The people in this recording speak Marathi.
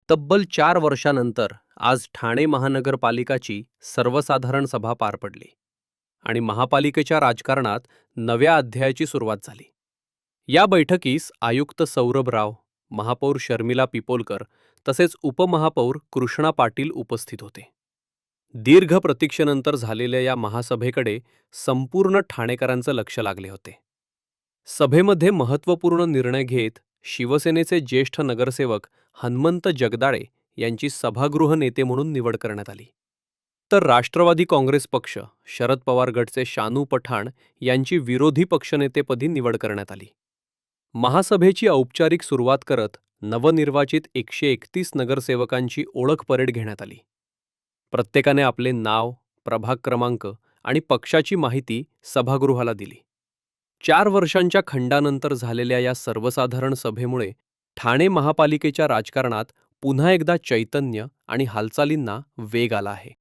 तब्बल 4 वर्षानंतर आज ठाणे महानगरपालिकाची सर्वसाधारण सभा पार पडली आणि महापालिकेच्या राजकारणात नव्या अध्यायाची सुरुवात झाली. या बैठकीस आयुक्त सौरभ राव, महापौर शर्मिला पिपोलकर तसेच उपमहापौर कृष्णा पाटील उपस्थित होते. दीर्घ प्रतीक्षेनंतर झालेल्या या महासभेकडे संपूर्ण ठाणेकरांचं लक्ष लागले होते. सभेमध्ये महत्त्वपूर्ण निर्णय घेत शिवसेनेचे ज्येष्ठ नगरसेवक हनुमंत जगदाळे यांची सभागृह नेते म्हणून निवड करण्यात आली. तर राष्ट्रवादी काँग्रेस पक्ष, शरद पवार गटचे शानू पठाण यांची विरोधी पक्षनेतेपदी निवड करण्यात आली. महासभेची औपचारिक सुरुवात करत नवनिर्वाचित 131 नगरसेवकांची ओळख परेड घेण्यात आली. प्रत्येकाने आपले नाव, प्रभाग क्रमांक आणि पक्षाची माहिती सभागृहाला दिली. 4 वर्षांच्या खंडानंतर झालेल्या या सर्वसाधारण सभेमुळे ठाणे महापालिकेच्या राजकारणात पुन्हा एकदा चैतन्य आणि हालचालींना वेग आला आहे.